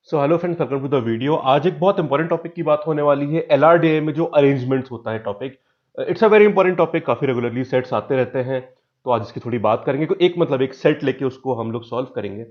So hello friends, welcome to the video. आज एक बहुत इंपॉर्टेंट टॉपिक की बात होने वाली है। एलआरडीए में जो अरेंजमेंट्स होता है topic, it's a very important topic. काफी रेगुलरली सेट्स आते रहते हैं, तो आज इसकी थोड़ी बात करेंगे। एक सेट लेके उसको हम लोग सॉल्व करेंगे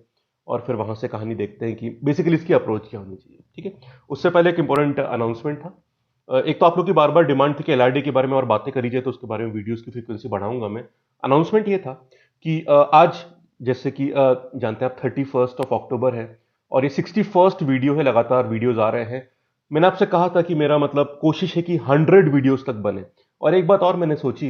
और फिर वहां से कहानी देखते हैं कि बेसिकली इसकी अप्रोच क्या होनी चाहिए। ठीक है, उससे पहले एक इंपॉर्टेंट अनाउंसमेंट था। एक तो आप लोग की बार बार डिमांड थी कि एलआरडी के बारे में और बातें करी जाए, तो उसके बारे में वीडियोस की फ्रीक्वेंसी बढ़ाऊंगा मैं। अनाउंसमेंट ये था कि आज, जैसे कि जानते हैं आप, 31 अक्टूबर है और ये 61st वीडियो है। लगातार वीडियोस आ रहे हैं। मैंने आपसे कहा था कि मेरा मतलब कोशिश है कि 100 वीडियोस तक बने। और एक बात और मैंने सोची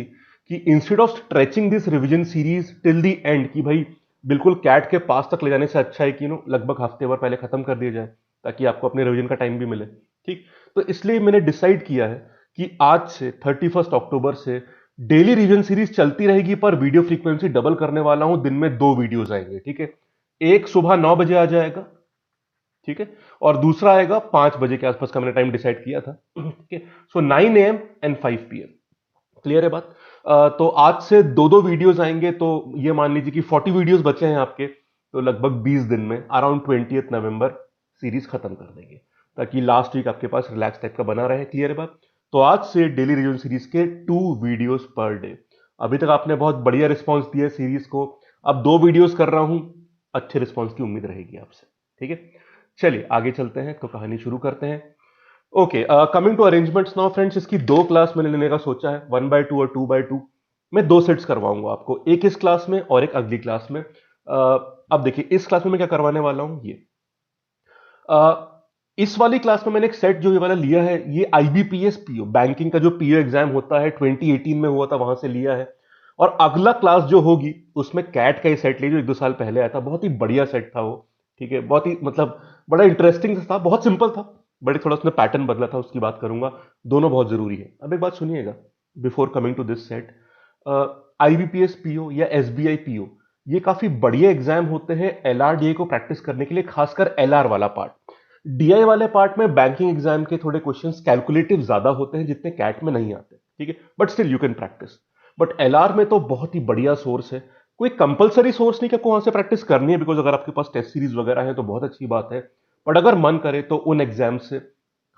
कि instead of stretching this revision series till the end, कि भाई बिल्कुल कैट के पास तक ले जाने से अच्छा है कि लगभग हफ्ते भर पहले खत्म कर दिया जाए, ताकि आपको अपने रिवीजन का टाइम भी मिले। ठीक, तो इसलिए मैंने डिसाइड किया है कि आज से 31 अक्टूबर से डेली रिवीजन सीरीज चलती रहेगी, पर वीडियो फ्रीक्वेंसी डबल करने वाला हूं। दिन में 2 वीडियोस आएंगे। ठीक है, एक सुबह 9 बजे आ जाएगा, ठीक है, और दूसरा आएगा 5 बजे के आसपास का। मैंने टाइम डिसाइड किया था। ठीक है, सो 9 AM एंड 5 PM। क्लियर है बात? तो आज से दो दो वीडियोस आएंगे, तो ये मान लीजिए कि 40 वीडियोस बचे हैं आपके। तो लगभग 20 दिन में अराउंड 20 नवंबर सीरीज खत्म कर देंगे, ताकि लास्ट वीक आपके पास रिलैक्स टाइप का बना रहे। क्लियर है बात? तो आज से डेली रिव्यू सीरीज के 2 वीडियोस पर डे। अभी तक आपने बहुत बढ़िया रिस्पॉन्स दिया सीरीज को। अब 2 वीडियोस कर रहा हूं, अच्छे रिस्पॉन्स की उम्मीद रहेगी आपसे। ठीक है, चलिए आगे चलते हैं, तो कहानी शुरू करते हैं। Okay, coming to arrangements now friends, इसकी 2 क्लास मैंने लेने का सोचा है, 1/2 और 2/2। मैं 2 सेट्स करवाऊंगा आपको, एक इस क्लास में और एक अगली क्लास में। अब देखिए, इस क्लास में मैं क्या करवाने वाला हूं ये। अ, इस वाली क्लास में मैंने एक सेट जो ये वाला लिया है, ये आईबीपीएस पीओ, बैंकिंग का जो पीओ एग्जाम होता है 2018 में हुआ था, वहां से लिया है। और अगला क्लास जो होगी उसमें कैट का ही सेट लिया, जो 1-2 साल पहले आया था। बहुत ही बढ़िया सेट था वो। ठीक है, बहुत ही मतलब बड़ा इंटरेस्टिंग था, बहुत सिंपल था, बट थोड़ा उसने पैटर्न बदला था, उसकी बात करूंगा। दोनों बहुत जरूरी है। अब एक बात सुनिएगा before coming to this set. IBPS PO या एसबीआई पीओ, ये काफी बढ़िया एग्जाम होते हैं एलआरडीए को प्रैक्टिस करने के लिए, खासकर एलआर वाला पार्ट। डीआई वाले पार्ट में बैंकिंग एग्जाम के थोड़े क्वेश्चंस कैलकुलेटिव ज्यादा होते हैं, जितने कैट में नहीं आते। ठीक है, but still you can practice. But LR में तो बहुत ही बढ़िया सोर्स है। कोई कंपलसरी सोर्स नहीं कि आपको वहां से प्रैक्टिस करनी है, बिकॉज अगर आपके पास टेस्ट सीरीज वगैरह है तो बहुत अच्छी बात है। बट अगर मन करे तो उन एग्जाम से,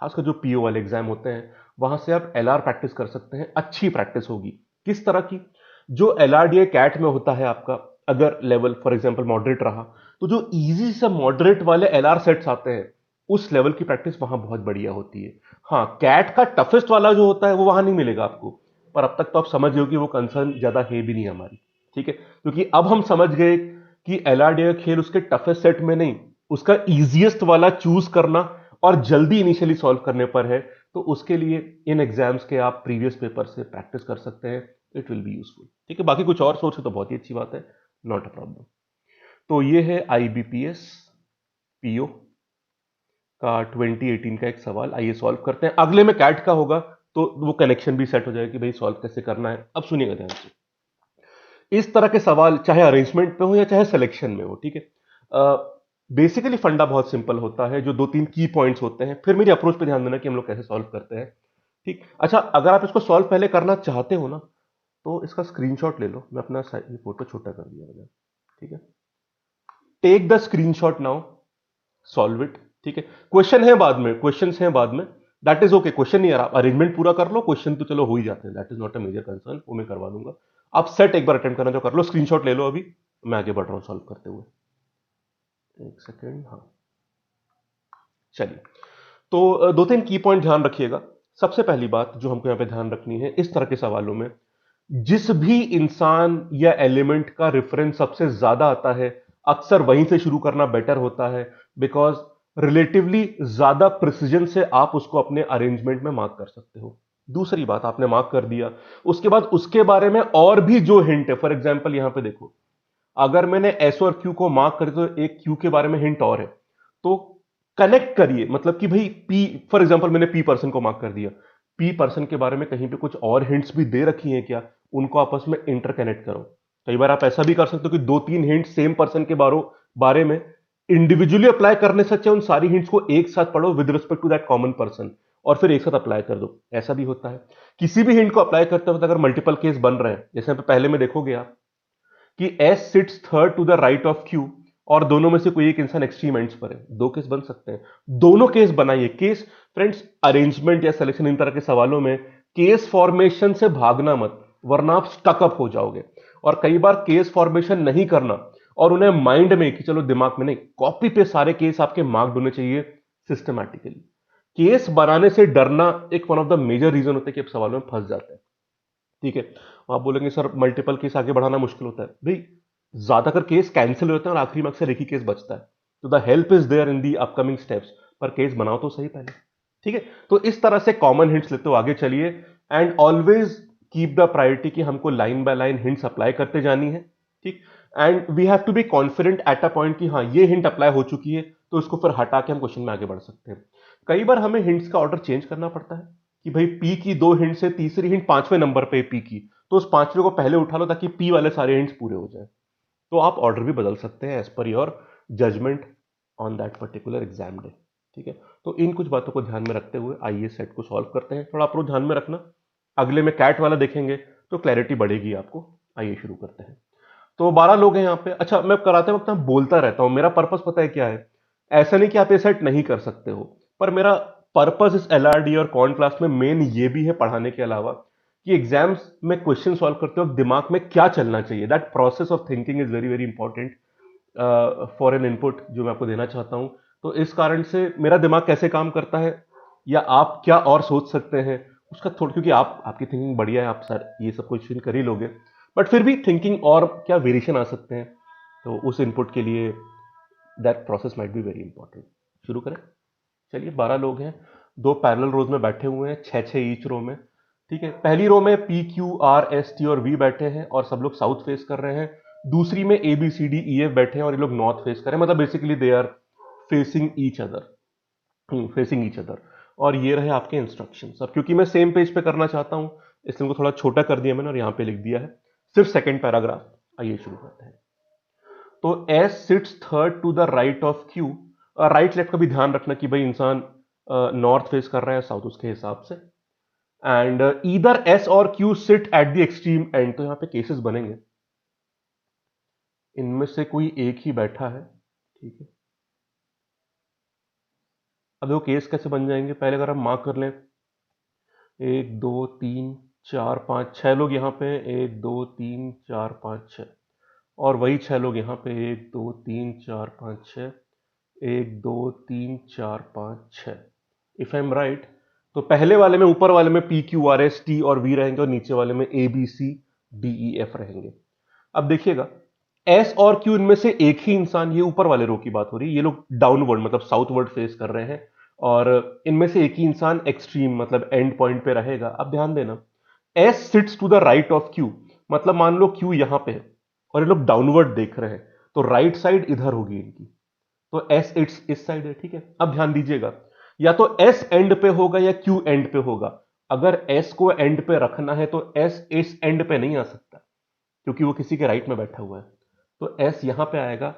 खासकर जो पीओ वाले एग्जाम होते हैं, वहां से आप एलआर प्रैक्टिस कर सकते हैं। अच्छी प्रैक्टिस होगी। किस तरह की? जो एलआरडीए कैट में होता है आपका, अगर लेवल फॉर एग्जांपल मॉडरेट रहा, तो जो इजी से मॉडरेट वाले एलआर सेट्स आते हैं, उस लेवल की प्रैक्टिस वहां बहुत बढ़िया होती है। हाँ, कैट का टफेस्ट वाला जो होता है वो वहां नहीं मिलेगा आपको, पर अब तक तो आप समझ गए हो कि वो कंसर्न ज्यादा है भी नहीं हमारी। ठीक है, क्योंकि अब हम समझ गए कि एलआरडीए का खेल उसके टफेस्ट सेट में नहीं, उसका इजीएस्ट वाला चूज करना और जल्दी इनिशियली सॉल्व करने पर है। तो उसके लिए इन एग्जाम्स के आप प्रीवियस पेपर से प्रैक्टिस कर सकते हैं। It will be useful. ठीक है, बाकी कुछ और सोच है तो बहुत ही अच्छी बात है, नॉट अ प्रॉब्लम। तो ये है आईबीपीएस पीओ का 2018 का एक सवाल। आइए सॉल्व करते हैं। अगले में कैट का होगा, तो वो कनेक्शन भी सेट हो जाएगा कि भाई सॉल्व कैसे करना है। अब सुनिएगा ध्यान से। इस तरह के सवाल चाहे अरेंजमेंट में हो या चाहे सिलेक्शन में हो, ठीक है, बेसिकली फंडा बहुत सिंपल होता है। जो 2-3 की पॉइंट्स होते हैं, फिर मेरी अप्रोच पे ध्यान देना कि हम लोग कैसे सॉल्व करते हैं। ठीक, अच्छा, अगर आप इसको सॉल्व पहले करना चाहते हो ना, तो इसका स्क्रीनशॉट ले लो। मैं अपना ये फोटो छोटा कर दिया मैंने। ठीक है, take the screenshot now, solve it. ठीक है, क्वेश्चन है बाद में, क्वेश्चंस हैं बाद में, दैट इज ओके। क्वेश्चन नहीं आ रहा, अरेंजमेंट पूरा कर लो, क्वेश्चन तो चलो हो ही जाते हैं, that is not a major concern, वो मैं करवा दूंगा। आप सेट एक बार अटेम्प्ट करना जो कर लो, स्क्रीनशॉट ले लो अभी। मैं आगे बढ़ रहा हूं सॉल्व करते हुए। एक सेकेंड, हाँ, चलिए। तो 2-3 की पॉइंट ध्यान रखिएगा। सबसे पहली बात जो हमको यहां पे ध्यान रखनी है, इस तरह के सवालों में जिस भी इंसान या एलिमेंट का रेफरेंस सबसे ज्यादा आता है, अक्सर वहीं से शुरू करना बेटर होता है। बिकॉज रिलेटिवली ज्यादा प्रिसीजन से आप उसको अपने अरेंजमेंट में मार्क कर सकते हो। दूसरी बात, आपने मार्क कर दिया, उसके बाद उसके बारे में और भी जो हिंट है, फॉर एग्जाम्पल यहां पे देखो, अगर मैंने एस और क्यू को मार्क कर, तो एक क्यू के बारे में हिंट और है, तो कनेक्ट करिए। मतलब कि भाई पी, फॉर एग्जांपल मैंने पी पर्सन को मार्क कर दिया, पी पर्सन के बारे में कहीं पे कुछ और हिंट्स भी दे रखी हैं क्या, उनको आपस में इंटरकनेक्ट करो। कई बार आप ऐसा भी कर सकते हो कि 2-3 हिंट सेम पर्सन के बारे में इंडिविजुअली अप्लाई करने से अच्छा उन सारी हिंट्स को एक साथ पढ़ो with respect to that common person, और फिर एक साथ अप्लाई कर दो। ऐसा भी होता है। किसी भी हिंट को अप्लाई करते वक्त अगर मल्टीपल केस बन रहे हैं, जैसे पहले में देखोगे आप कि S sits third to the right of Q, और दोनों में से कोई एक इंसान एक्सट्रीम एंड्स पर है, दो केस बन सकते हैं। दोनों केस बनाइए। केस फ्रेंड्स, अरेंजमेंट या सिलेक्शन इन तरह के सवालों में केस फॉर्मेशन से भागना मत, वरना आप स्टक अप हो जाओगे। और कई बार केस फॉर्मेशन नहीं करना और उन्हें माइंड में कि चलो दिमाग में नहीं, कॉपी पे सारे केस आपके मार्क्ड होने चाहिए सिस्टमैटिकली। केस बनाने से डरना एक one of the major reason होता है कि आप सवालों में फंस जाते हैं। ठीक है, आप बोलेंगे सर मल्टीपल केस आगे बढ़ाना मुश्किल होता है। भाई ज्यादातर केस कैंसिल होते हैं और आखिरी में अक्सर एक ही केस बचता है। तो the help is there in the upcoming steps, पर केस बनाओ तो सही पहले। ठीक है, तो इस तरह से कॉमन हिंट्स लेते हो आगे चलिए। And always keep the priority कि हमको line by line hints apply करते जानी है। ठीक, and we have to be confident at a point कि हाँ ये हिंट अप्लाई हो चुकी है, तो इसको फिर हटा के हम क्वेश्चन में आगे बढ़ सकते हैं। कई बार हमें हिंट्स का ऑर्डर चेंज करना पड़ता है कि भाई पी की दो हिंट से तीसरी हिंट पांचवें नंबर पे पी की, तो उस पांचवें को पहले उठा लो ताकि पी वाले सारे हिंट्स पूरे हो जाए। तो आप ऑर्डर भी बदल सकते हैं as per your judgment on that particular exam day. ठीक है, तो इन कुछ बातों को ध्यान में रखते हुए आइए सेट को सॉल्व करते हैं। थोड़ा अप्रोच ध्यान में रखना, अगले में कैट वाला देखेंगे तो क्लैरिटी बढ़ेगी आपको। आइए शुरू करते हैं। तो 12 लोग हैं यहाँ पे। अच्छा, मैं कराते वक्त ना बोलता रहता हूं, मेरा पर्पस पता है क्या है? ऐसा नहीं कि आप ये सेट नहीं कर सकते हो, पर मेरा पर्पस इस एलआरडी और कॉन क्लास में मेन ये भी है पढ़ाने के अलावा कि एग्जाम्स में क्वेश्चन सॉल्व करते वक्त दिमाग में क्या चलना चाहिए। That process of thinking is very very important for an input जो मैं आपको देना चाहता हूं। तो इस कारण से मेरा दिमाग कैसे काम करता है या आप क्या और सोच सकते हैं उसका थोड़ा, क्योंकि आपकी थिंकिंग बढ़िया है, आप सर ये सब क्वेश्चन कर ही लोगे, बट फिर भी थिंकिंग और क्या वेरिएशन आ सकते हैं, तो उस इनपुट के लिए that process might be very important. शुरू करें। चलिए, 12 लोग हैं, दो पैरेलल रोज में बैठे हुए हैं, छह छह ईच रो में। ठीक है, पहली रो में P Q R S T और वी बैठे हैं और सब लोग साउथ फेस कर रहे हैं। दूसरी में A B C D E F बैठे हैं और ये लोग नॉर्थ फेस कर रहे हैं, मतलब basically they are facing each other, facing each other. और ये रहे आपके इंस्ट्रक्शंस। अब क्योंकि मैं सेम पेज पे करना चाहता हूं इसलिए उनको थोड़ा छोटा कर दिया मैंने और यहां पे लिख दिया है सिर्फ सेकंड पैराग्राफ। आइए शुरू करते हैं। तो S sits third to the right of Q. Right left का भी ध्यान रखना कि भाई इंसान नॉर्थ फेस कर रहा है, साउथ उसके हिसाब से। एंड ईदर एस और Q sit at the extreme and. तो यहां पे केसेस बनेंगे, इनमें से कोई एक ही बैठा है। ठीक है, अब वो केस कैसे बन जाएंगे, पहले अगर हम मार्क कर लें, एक दो तीन चार पाँच छह लोग यहाँ पे हैं, एक दो तीन चार पाँच छः, और वही छह लोग यहाँ पे, एक दो तीन चार पाँच छः, एक दो तीन चार पाँच छः। इफ आई एम राइट, तो पहले वाले में, ऊपर वाले में P Q R S T और वी रहेंगे और नीचे वाले में A B C D E F रहेंगे। अब देखिएगा, एस और क्यू इनमें से एक ही इंसान, ये ऊपर वाले रो की बात हो रही है, ये लोग डाउनवर्ड मतलब साउथवर्ड फेस कर रहे हैं और इनमें से एक ही इंसान एक्सट्रीम मतलब एंड पॉइंट पे रहेगा। अब ध्यान देना, S sits to the right of Q, मतलब मान लो क्यू यहां पे है और ये लोग डाउनवर्ड देख रहे हैं, तो राइट साइड इधर होगी इनकी, तो एस इट्स इस साइड है। ठीक है, अब ध्यान दीजिएगा, या तो एस एंड पे होगा या क्यू एंड पे होगा। अगर एस को एंड पे रखना है तो एस इस एंड पे नहीं आ सकता क्योंकि वो किसी के राइट में बैठा हुआ है, तो एस यहां पे आएगा।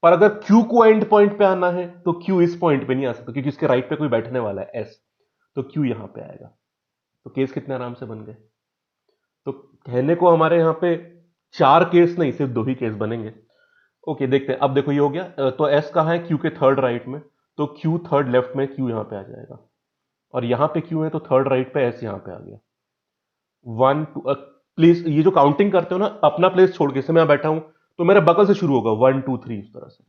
पर अगर क्यू को एंड पॉइंट पे आना है तो क्यू इस पॉइंट पे नहीं आ सकता क्योंकि इसके राइट पे कोई बैठने वाला है एस, तो क्यू यहां पे आएगा। तो केस कितने आराम से बन गए। तो कहने को हमारे यहां पे चार केस नहीं, सिर्फ दो ही केस बनेंगे। ओके, देखते हैं। अब देखो ये हो गया, तो एस कहाँ है, क्यू के थर्ड राइट में, तो क्यू थर्ड लेफ्ट में, क्यू यहां पे आ जाएगा। और यहां पे क्यू है तो थर्ड राइट पे एस यहां पे आ गया। वन टू, प्लीज ये जो काउंटिंग करते हो ना, अपना प्लेस छोड़ के, जैसे मैं यहां बैठा हूं तो मेरे बगल से शुरू होगा, वन टू थ्री, इस तरह से।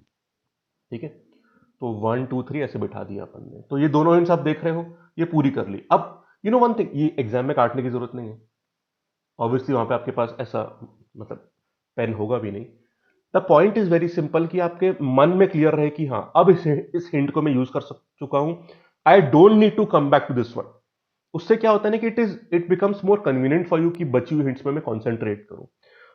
ठीक है, तो वन टू थ्री ऐसे बिठा दिया अपन ने। तो ये दोनों हिंट्स आप देख रहे हो, ये पूरी कर ली। अब यू नो वन थिंग, ये एग्जाम में काटने की जरूरत नहीं है, ऑब्वियसली वहां पे आपके पास ऐसा मतलब पेन होगा भी नहीं। The point is very simple कि आपके मन में क्लियर रहे कि हाँ अब इस हिंट को मैं यूज कर चुका हूं, I don't need to come back to this one. उससे क्या होता है ना कि it becomes more convenient for you कि बची हुई हिंट्स में मैं कॉन्सेंट्रेट करूं।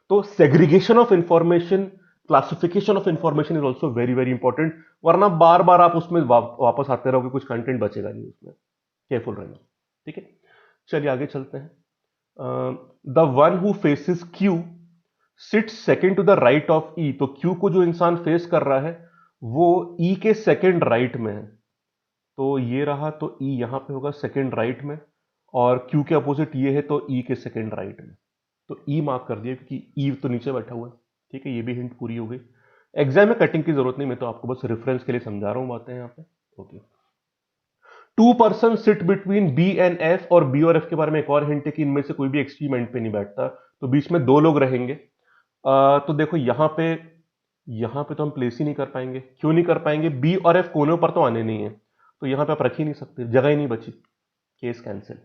तो segregation of information, classification of information is also very very important, वरना बार बार आप उसमें वापस आते रहोगे, कुछ कंटेंट बचेगा नहीं उसमें। केयरफुल रहना। ठीक है, चलिए आगे चलते हैं। The one who faces Q sit second to the right of E. तो क्यू को जो इंसान फेस कर रहा है वो ई के सेकेंड राइट में है, तो ये रहा, तो ई यहां पे होगा सेकेंड राइट में, और क्यू के अपोजिट ये है तो ई के सेकेंड राइट में। तो ई मार्क कर दिया क्योंकि ई तो नीचे बैठा हुआ है। ठीक है, ये भी हिंट पूरी हो गई। एग्जाम में कटिंग की जरूरत नहीं, मैं तो आपको बस रेफरेंस के लिए समझा रहा हूं बातें यहाँ पे। Okay, two person sit between B and F, और बी और एफ के बारे में एक और हिंट है कि इनमें से कोई भी एक्सट्रीम एंड पे नहीं बैठता, तो बीच में दो लोग रहेंगे। तो देखो यहाँ पे तो हम प्लेस ही नहीं कर पाएंगे। क्यों नहीं कर पाएंगे? बी और एफ कोनों पर तो आने नहीं है, तो यहाँ पे आप रख ही नहीं सकते, जगह ही नहीं बची, केस कैंसिल।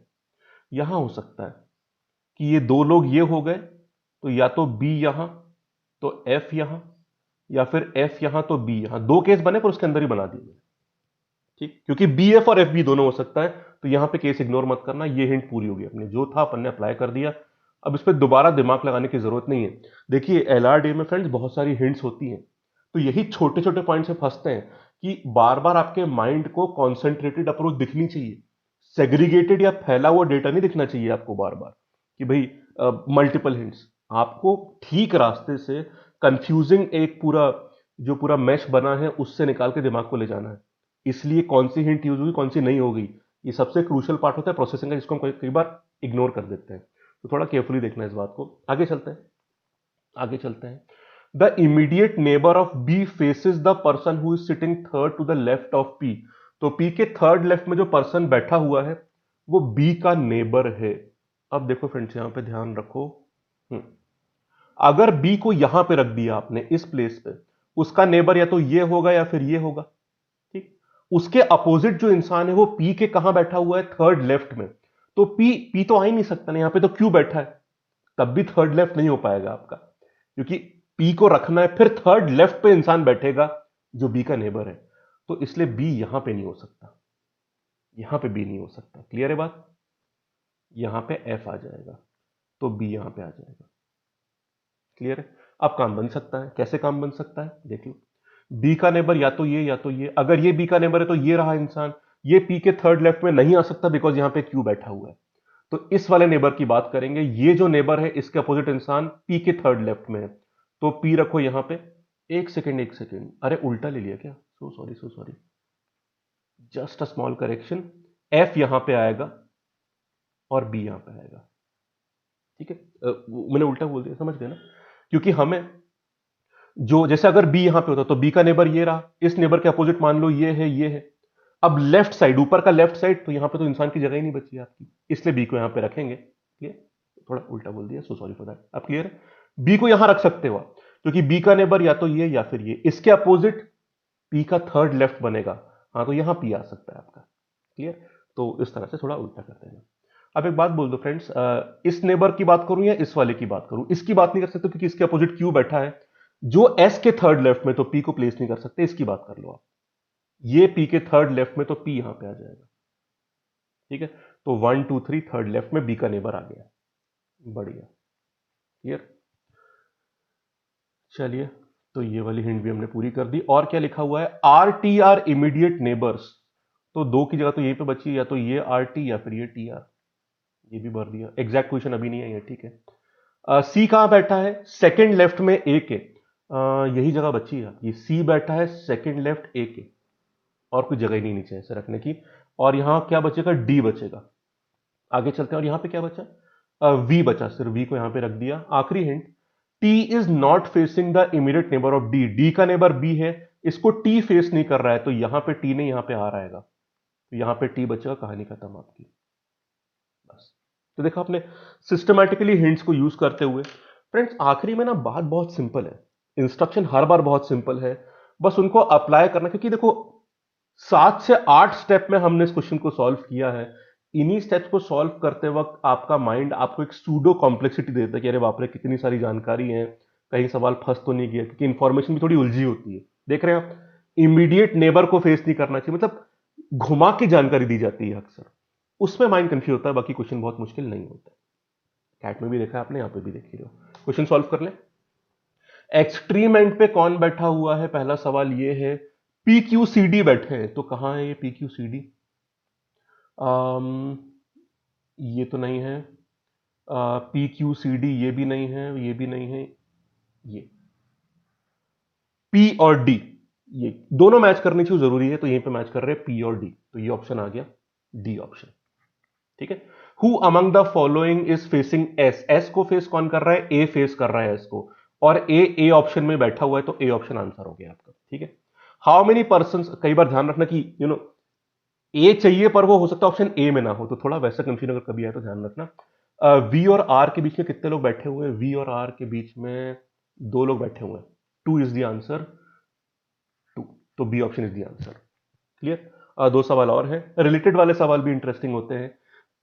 यहां हो सकता है कि ये दो लोग ये हो गए, तो या तो बी यहां तो एफ यहां, या फिर एफ यहां तो बी यहां। दो केस बने पर उसके अंदर ही बना दिए, ठीक, क्योंकि बी एफ और एफ बी दोनों हो सकता है। तो यहां पे केस इग्नोर मत करना, ये हिंट पूरी होगी अपने, जो था अपन ने अप्लाई कर दिया। अब इस पर दोबारा दिमाग लगाने की जरूरत नहीं है। देखिए एलआरडी में फ्रेंड्स बहुत सारी हिंट्स होती हैं, तो यही छोटे छोटे पॉइंट से फंसते हैं कि बार बार आपके माइंड को कॉन्सेंट्रेटेड अप्रोच दिखनी चाहिए, सेग्रीगेटेड या फैला हुआ डेटा नहीं दिखना चाहिए आपको बार बार कि भाई मल्टीपल हिंट्स। आपको ठीक रास्ते से कंफ्यूजिंग एक पूरा मैश बना है उससे निकाल के दिमाग को ले जाना है। इसलिए कौन सी हिंट यूज हुई कौन सी नहीं होगी, ये सबसे क्रूशियल पार्ट होता है प्रोसेसिंग का, जिसको हम कई बार इग्नोर कर देते हैं। तो थोड़ा केयरफुली देखना है इस बात को। आगे चलते हैं। The immediate neighbour of B faces the person who is sitting third to the left of P. तो पी के थर्ड लेफ्ट में जो पर्सन बैठा हुआ है वो बी का नेबर है। अब देखो फ्रेंड्स, यहां पे ध्यान रखो। अगर बी को यहां पे रख दिया आपने इस प्लेस पे, उसका नेबर या तो ये होगा या फिर ये होगा, ठीक। उसके अपोजिट जो इंसान है वो पी के कहां बैठा हुआ है? थर्ड लेफ्ट में। तो पी तो आ ही नहीं सकता ना, यहां पे तो क्यू बैठा है, तब भी थर्ड लेफ्ट नहीं हो पाएगा आपका, क्योंकि पी को रखना है, फिर थर्ड लेफ्ट पे इंसान बैठेगा जो बी का नेबर है। तो इसलिए बी यहां पे नहीं हो सकता, यहां पे बी नहीं हो सकता। क्लियर है बात? यहां पे एफ आ जाएगा, तो बी यहां पे आ जाएगा। क्लियर है? अब काम बन सकता है। कैसे काम बन सकता है देख लो। बी का नेबर या तो ये या तो ये। अगर ये बी का नेबर है तो ये रहा इंसान, ये पी के थर्ड लेफ्ट में नहीं आ सकता बिकॉज यहां पे क्यू बैठा हुआ है। तो इस वाले नेबर की बात करेंगे। ये जो नेबर है इसके अपोजिट इंसान पी के थर्ड लेफ्ट में है, तो पी रखो यहां पे। एक सेकेंड, अरे उल्टा ले लिया क्या? So sorry, just a small correction. F यहां पे आएगा और बी यहां पे आएगा, ठीक है। मैंने उल्टा बोल दिया, समझ गए ना? क्योंकि हमें जो, जैसे अगर बी यहां पे होता तो बी का नेबर ये रहा, इस नेबर के अपोजिट मान लो ये है। अब लेफ्ट साइड, ऊपर का लेफ्ट साइड, तो यहां पे तो इंसान की जगह ही नहीं बची आपकी, इसलिए बी को यहां पे रखेंगे। क्लियर? थोड़ा उल्टा बोल दिया, सो सॉरी फॉर दैट। अब क्लियर है? बी को यहां रख सकते हो आप, क्योंकि बी का नेबर या तो ये या फिर ये, इसके अपोजिट पी का थर्ड लेफ्ट बनेगा। हाँ, तो यहां पी आ सकता है आपका। क्लियर? तो इस तरह से थोड़ा उल्टा करते हैं। अब एक बात बोल दो फ्रेंड्स, इस नेबर की बात करूं या इस वाले की बात करूं? इसकी बात नहीं कर सकते क्योंकि इसके अपोजिट क्यू बैठा है, जो एस के थर्ड लेफ्ट में, तो पी को प्लेस नहीं कर सकते। इसकी बात कर लो आप, ये पी के थर्ड लेफ्ट में, तो पी यहां पे आ जाएगा, ठीक है। तो 1 2 3 थर्ड लेफ्ट में बी का नेबर आ गया। बढ़िया। क्लियर? चलिए, तो ये वाली हिंट भी हमने पूरी कर दी। और क्या लिखा हुआ है? R T R immediate neighbours. तो दो की जगह तो यहीं पे बची, या तो ये आर टी या फिर ये टी आर। ये भी भर दिया। एग्जैक्ट क्वेश्चन अभी नहीं है, ठीक है। सी कहां बैठा है? सेकंड लेफ्ट में ए के। यही जगह बची है। ये सी बैठा है सेकंड लेफ्ट ए के, और कोई जगह ही नहीं नीचे ऐसे रखने की। और यहां क्या बचेगा? डी बचेगा। आगे चलते हैं। और यहां पे क्या बचा? वी बचा, सिर्फ वी को यहां पे रख दिया। आखिरी hint, T is not facing the immediate neighbour of D. D का नेबर बी है, इसको टी फेस नहीं कर रहा है, तो यहां पे टी नहीं, यहां पे आर आएगा, तो यहां पे टी बचेगा। कहानी खत्म आपकी, बस। तो देखो आपने सिस्टमैटिकली हिंट्स को यूज करते हुए। फ्रेंड्स आखिरी में ना बात बहुत सिंपल है, इंस्ट्रक्शन हर बार बहुत सिंपल है, बस उनको अप्लाई करना। क्योंकि देखो 7 से 8 स्टेप में हमने इस क्वेश्चन को सॉल्व किया है। इन्हीं स्टेप्स को सॉल्व करते वक्त आपका माइंड आपको एक सूडो कॉम्प्लेक्सिटी देता है कि अरे बाप रे कितनी सारी जानकारी है, कहीं सवाल फंस तो नहीं गया, क्योंकि इंफॉर्मेशन भी थोड़ी उलझी होती है। देख रहे हैं आप, इमीडिएट नेबर को फेस नहीं करना चाहिए, मतलब घुमा के जानकारी दी जाती है अक्सर, उसमें माइंड कंफ्यूज होता है। बाकी क्वेश्चन बहुत मुश्किल नहीं होता। कैट में भी देखा आपने, यहां पे भी देख ही रहे हो। क्वेश्चन सॉल्व कर ले। एक्सट्रीम एंड पे कौन बैठा हुआ है? पहला सवाल ये है, पी क्यू सी डी बैठे हैं, तो कहां है ये पी क्यू सी डी? ये तो नहीं है। पी क्यू सी डी ये भी नहीं है, ये भी नहीं है। ये पी और डी, ये दोनों मैच करनी चाहिए, जरूरी है, तो यहीं पे मैच कर रहे हैं पी और डी, तो ये ऑप्शन आ गया, डी ऑप्शन, ठीक है। Who among the following is facing S? S को फेस कौन कर रहा है? ए फेस कर रहा है एस को, और ए ऑप्शन में बैठा हुआ है तो ए ऑप्शन आंसर हो गया आपका, ठीक है। हाउ मेनी पर्सन, कई बार ध्यान रखना कि ए चाहिए पर वो हो सकता है ऑप्शन ए में ना हो, तो थोड़ा वैसा कंफ्यूजन अगर कभी आए तो ध्यान रखना। वी और आर के बीच में कितने लोग बैठे हुए हैं? वी और आर के बीच में 2 लोग बैठे हुए हैं। 2 इज द आंसर, 2, तो B option is the answer. Clear. 2 सवाल और हैं, रिलेटेड वाले सवाल भी इंटरेस्टिंग होते हैं।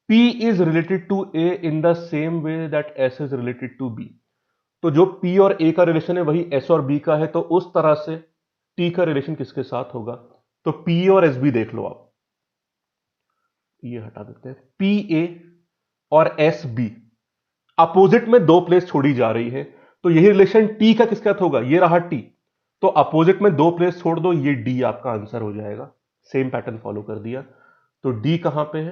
P is related to A in the same way that S is related to B। तो जो P और A का रिलेशन है वही S और B का है, तो उस तरह से T का रिलेशन किसके साथ होगा? तो P और SB देख लो आप, ये हटा देते हैं। PA और SB अपोजिट में 2 प्लेस छोड़ी जा रही है, तो यही रिलेशन T का किसके साथ होगा? ये रहा T, तो अपोजिट में 2 प्लेस छोड़ दो, ये D आपका आंसर हो जाएगा। सेम पैटर्न फॉलो कर दिया, तो D कहां पे है?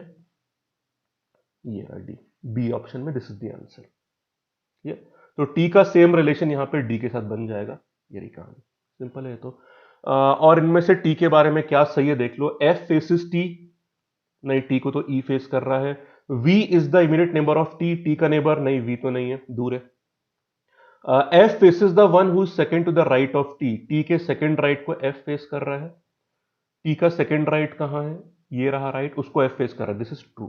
ये रहा D, बी ऑप्शन में, दिस इज द आंसर। ये तो टी का सेम रिलेशन यहां पे डी के साथ बन जाएगा, ये रही कहानी, सिंपल है। तो और इनमें से टी के बारे में क्या सही है देख लो। एफ फेसिस टी, नहीं, टी को तो ई फेस कर रहा है। V is the immediate neighbour of T, T का नेबर नहीं, वी तो नहीं है, दूर है। F faces the one who second to the right of T, T के सेकंड राइट को एफ फेस कर रहा है। टी का सेकंड राइट कहां है? ये रहा राइट, उसको एफ फेस कर रहा है, this is true,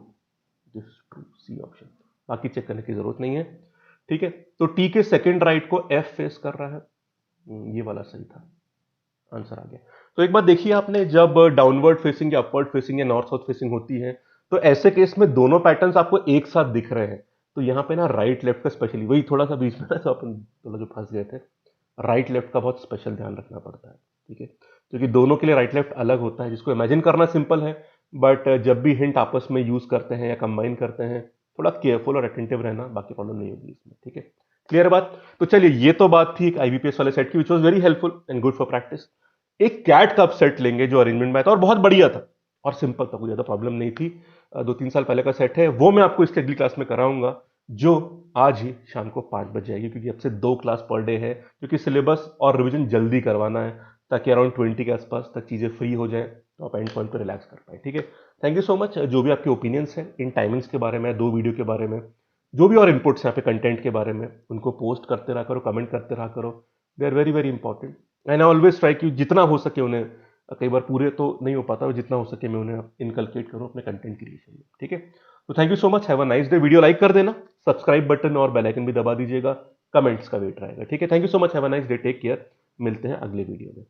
this is true, C option. बाकी चेक करने की जरूरत नहीं है, ठीक है। तो टी के सेकंड राइट को एफ फेस कर रहा है, ये वाला सही था, आंसर आ गया। तो एक बात देखिए आपने, जब डाउनवर्ड फेसिंग या अपवर्ड फेसिंग या नॉर्थ साउथ फेसिंग होती है, तो ऐसे केस में दोनों पैटर्न्स आपको एक साथ दिख रहे हैं। तो यहां पे ना राइट लेफ्ट का स्पेशली, वही थोड़ा सा बीच में ना तो अपन थोड़ा जो फंस गए थे, राइट लेफ्ट का बहुत स्पेशल ध्यान रखना पड़ता है, ठीक है, क्योंकि दोनों के लिए राइट लेफ्ट अलग होता है, जिसको इमेजिन करना सिंपल है, बट जब भी हिंट आपस में यूज करते हैं या कंबाइन करते हैं, थोड़ा केयरफुल और अटेंटिव रहना, बाकी प्रॉब्लम नहीं होगी इसमें, ठीक है। क्लियर बात? तो चलिए, ये तो बात थी एक आईबीपीएस वाले सेट की, which was very helpful and good for practice. एक कैट का सेट लेंगे जो अरेंजमेंट में था और बहुत बढ़िया था और सिंपल था, कोई ज्यादा प्रॉब्लम नहीं थी। 2-3 साल पहले का सेट है, वो मैं आपको इसकी अगली क्लास में कराऊंगा, जो आज ही शाम को 5 बज जाएगी, क्योंकि अब से 2 क्लास पर डे है, क्योंकि सिलेबस और रिवीजन जल्दी करवाना है, ताकि अराउंड 20 के आसपास तक चीजें फ्री हो जाए, तो आप एंड पॉइंट पर रिलैक्स कर पाए, ठीक है। Thank you so much. जो भी आपके ओपिनियंस हैं इन टाइमिंग्स के बारे में, 2 वीडियो के बारे में, जो भी और इनपुट्स यहाँ पे कंटेंट के बारे में, उनको पोस्ट करते रहा करो, कमेंट करते रहा करो, they are very very important and I always try कि जितना हो सके उन्हें, कई बार पूरे तो नहीं हो पाता, जितना हो सके मैं उन्हें इनकलकेट करूं अपने कंटेंट क्रिएशन में, ठीक है। तो thank you so much, have a nice day. Video like कर देना, सब्सक्राइब बटन और बेल आइकन भी दबा दीजिएगा, कमेंट्स का वेट रहेगा, ठीक है। Thank you so much, have a nice day, take care, मिलते हैं अगले वीडियो में।